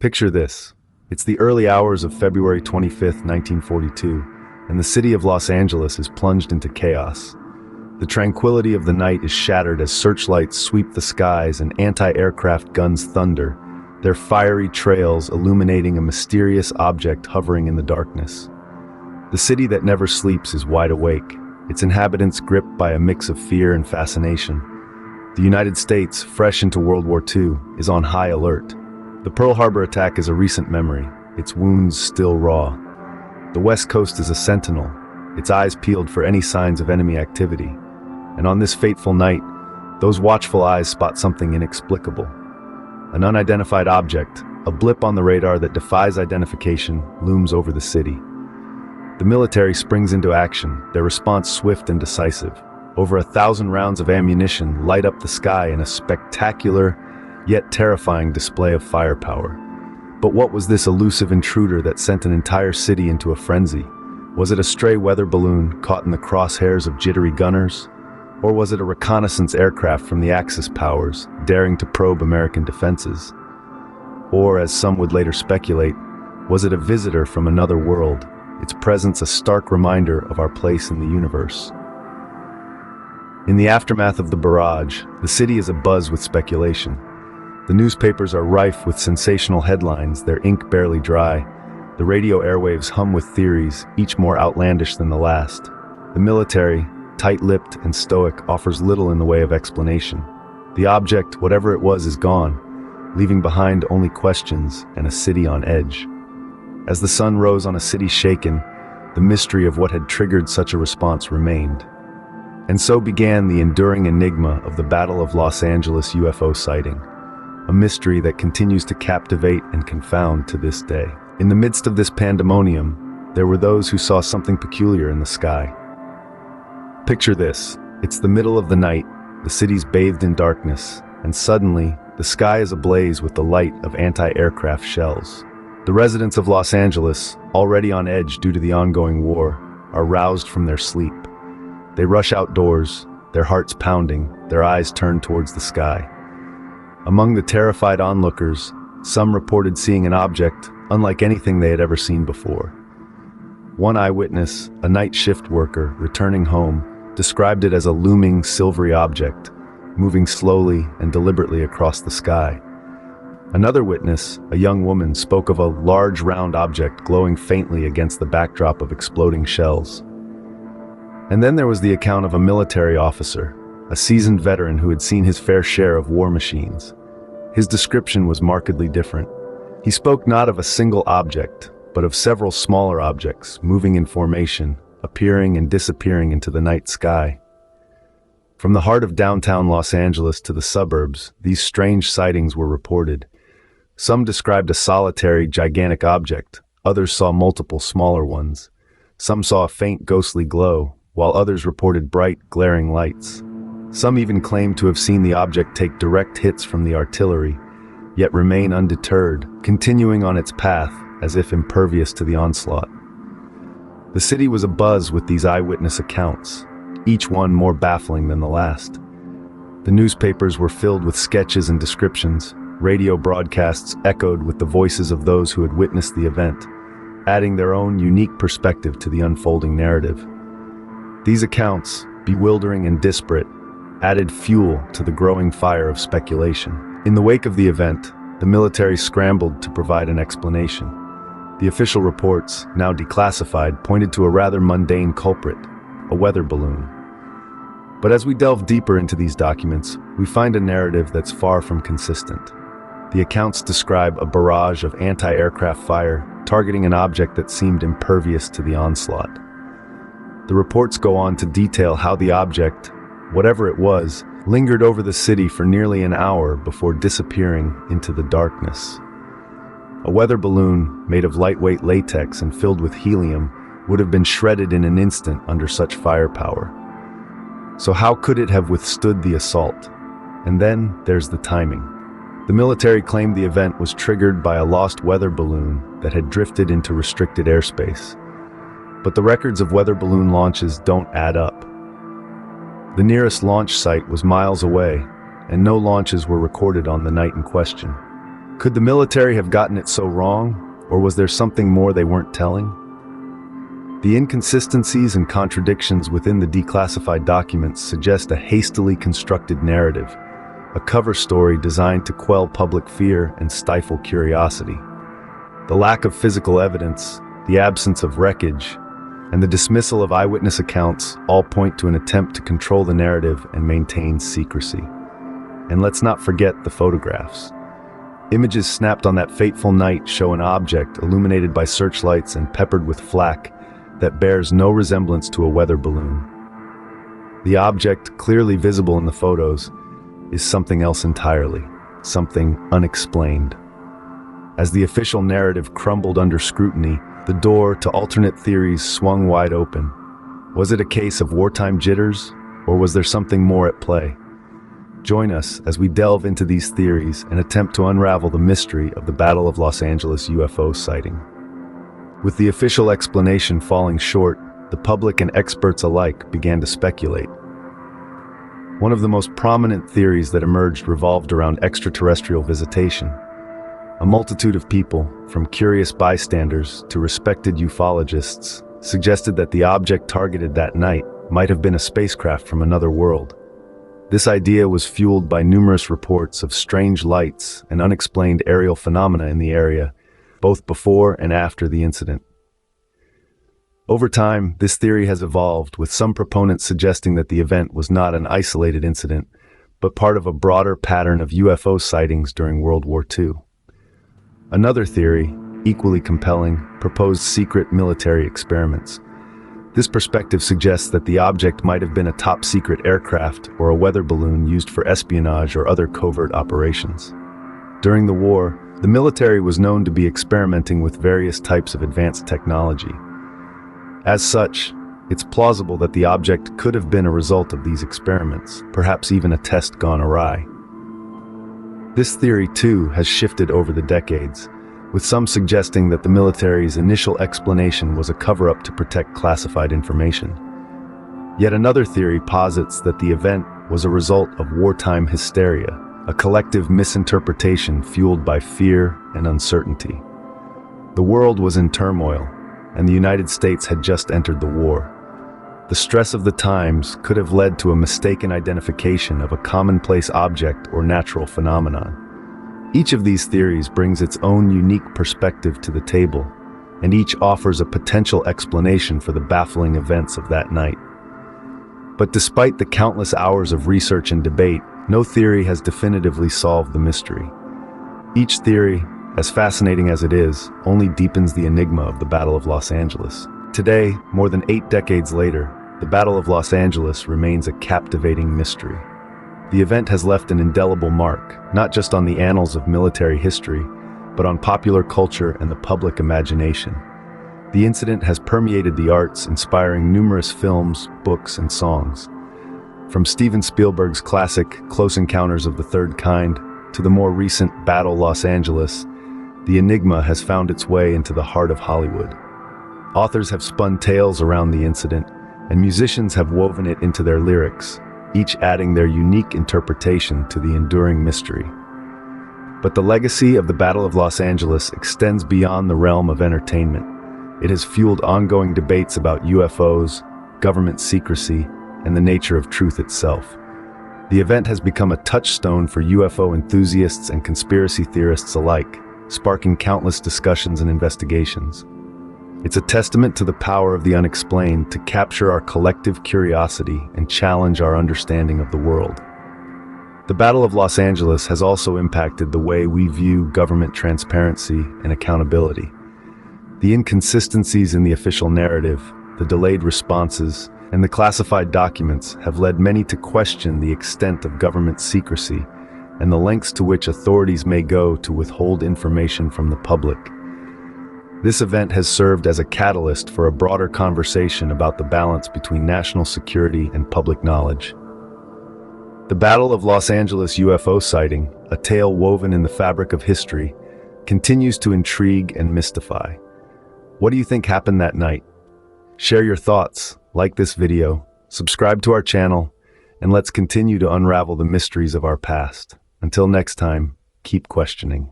Picture this. It's the early hours of February 25th, 1942, and the city of Los Angeles is plunged into chaos. The tranquility of the night is shattered as searchlights sweep the skies and anti-aircraft guns thunder, their fiery trails illuminating a mysterious object hovering in the darkness. The city that never sleeps is wide awake, its inhabitants gripped by a mix of fear and fascination. The United States, fresh into World War II, is on high alert. The Pearl Harbor attack is a recent memory, its wounds still raw. The West Coast is a sentinel, its eyes peeled for any signs of enemy activity. And on this fateful night, those watchful eyes spot something inexplicable. An unidentified object, a blip on the radar that defies identification, looms over the city. The military springs into action, their response swift and decisive. Over 1,000 rounds of ammunition light up the sky in a spectacular, yet terrifying display of firepower. But what was this elusive intruder that sent an entire city into a frenzy? Was it a stray weather balloon caught in the crosshairs of jittery gunners? Or was it a reconnaissance aircraft from the Axis powers, daring to probe American defenses? Or, as some would later speculate, was it a visitor from another world, its presence a stark reminder of our place in the universe? In the aftermath of the barrage, the city is abuzz with speculation. The newspapers are rife with sensational headlines, their ink barely dry. The radio airwaves hum with theories, each more outlandish than the last. The military, tight-lipped and stoic, offers little in the way of explanation. The object, whatever it was, is gone, leaving behind only questions and a city on edge. As the sun rose on a city shaken, the mystery of what had triggered such a response remained. And so began the enduring enigma of the Battle of Los Angeles UFO sighting, a mystery that continues to captivate and confound to this day. In the midst of this pandemonium, there were those who saw something peculiar in the sky. Picture this. It's the middle of the night, the city's bathed in darkness, and suddenly, the sky is ablaze with the light of anti-aircraft shells. The residents of Los Angeles, already on edge due to the ongoing war, are roused from their sleep. They rush outdoors, their hearts pounding, their eyes turned towards the sky. Among the terrified onlookers, some reported seeing an object unlike anything they had ever seen before. One eyewitness, a night shift worker returning home, described it as a looming silvery object, moving slowly and deliberately across the sky. Another witness, a young woman, spoke of a large round object glowing faintly against the backdrop of exploding shells. And then there was the account of a military officer, a seasoned veteran who had seen his fair share of war machines. His description was markedly different. He spoke not of a single object, but of several smaller objects moving in formation, appearing and disappearing into the night sky. From the heart of downtown Los Angeles to the suburbs, these strange sightings were reported. Some described a solitary, gigantic object. Others saw multiple smaller ones. Some saw a faint ghostly glow, while others reported bright, glaring lights. Some even claimed to have seen the object take direct hits from the artillery, yet remain undeterred, continuing on its path as if impervious to the onslaught. The city was abuzz with these eyewitness accounts, each one more baffling than the last. The newspapers were filled with sketches and descriptions. Radio broadcasts echoed with the voices of those who had witnessed the event, adding their own unique perspective to the unfolding narrative. These accounts, bewildering and disparate, added fuel to the growing fire of speculation. In the wake of the event, the military scrambled to provide an explanation. The official reports, now declassified, pointed to a rather mundane culprit, a weather balloon. But as we delve deeper into these documents, we find a narrative that's far from consistent. The accounts describe a barrage of anti-aircraft fire targeting an object that seemed impervious to the onslaught. The reports go on to detail how the object, whatever it was, lingered over the city for nearly an hour before disappearing into the darkness. A weather balloon made of lightweight latex and filled with helium would have been shredded in an instant under such firepower. So how could it have withstood the assault? And then there's the timing. The military claimed the event was triggered by a lost weather balloon that had drifted into restricted airspace. But the records of weather balloon launches don't add up. The nearest launch site was miles away, and no launches were recorded on the night in question. Could the military have gotten it so wrong, or was there something more they weren't telling? The inconsistencies and contradictions within the declassified documents suggest a hastily constructed narrative, a cover story designed to quell public fear and stifle curiosity. The lack of physical evidence, the absence of wreckage, and the dismissal of eyewitness accounts all point to an attempt to control the narrative and maintain secrecy. And let's not forget the photographs. Images snapped on that fateful night show an object illuminated by searchlights and peppered with flak that bears no resemblance to a weather balloon. The object, clearly visible in the photos, is something else entirely, something unexplained. As the official narrative crumbled under scrutiny, the door to alternate theories swung wide open. Was it a case of wartime jitters, or was there something more at play? Join us as we delve into these theories and attempt to unravel the mystery of the Battle of Los Angeles UFO sighting. With the official explanation falling short, the public and experts alike began to speculate. One of the most prominent theories that emerged revolved around extraterrestrial visitation. A multitude of people, from curious bystanders to respected ufologists, suggested that the object targeted that night might have been a spacecraft from another world. This idea was fueled by numerous reports of strange lights and unexplained aerial phenomena in the area, both before and after the incident. Over time, this theory has evolved, with some proponents suggesting that the event was not an isolated incident, but part of a broader pattern of UFO sightings during World War II. Another theory, equally compelling, proposed secret military experiments. This perspective suggests that the object might have been a top-secret aircraft or a weather balloon used for espionage or other covert operations. During the war, the military was known to be experimenting with various types of advanced technology. As such, it's plausible that the object could have been a result of these experiments, perhaps even a test gone awry. This theory, too, has shifted over the decades, with some suggesting that the military's initial explanation was a cover-up to protect classified information. Yet another theory posits that the event was a result of wartime hysteria, a collective misinterpretation fueled by fear and uncertainty. The world was in turmoil, and the United States had just entered the war. The stress of the times could have led to a mistaken identification of a commonplace object or natural phenomenon. Each of these theories brings its own unique perspective to the table, and each offers a potential explanation for the baffling events of that night. But despite the countless hours of research and debate, no theory has definitively solved the mystery. Each theory, as fascinating as it is, only deepens the enigma of the Battle of Los Angeles. Today, more than 8 decades later, the Battle of Los Angeles remains a captivating mystery. The event has left an indelible mark, not just on the annals of military history, but on popular culture and the public imagination. The incident has permeated the arts, inspiring numerous films, books, and songs. From Steven Spielberg's classic Close Encounters of the Third Kind to the more recent Battle Los Angeles, the enigma has found its way into the heart of Hollywood. Authors have spun tales around the incident, and musicians have woven it into their lyrics, each adding their unique interpretation to the enduring mystery. But the legacy of the Battle of Los Angeles extends beyond the realm of entertainment. It has fueled ongoing debates about UFOs, government secrecy, and the nature of truth itself. The event has become a touchstone for UFO enthusiasts and conspiracy theorists alike, sparking countless discussions and investigations. It's a testament to the power of the unexplained to capture our collective curiosity and challenge our understanding of the world. The Battle of Los Angeles has also impacted the way we view government transparency and accountability. The inconsistencies in the official narrative, the delayed responses, and the classified documents have led many to question the extent of government secrecy and the lengths to which authorities may go to withhold information from the public. This event has served as a catalyst for a broader conversation about the balance between national security and public knowledge. The Battle of Los Angeles UFO sighting, a tale woven in the fabric of history, continues to intrigue and mystify. What do you think happened that night? Share your thoughts, like this video, subscribe to our channel, and let's continue to unravel the mysteries of our past. Until next time, keep questioning.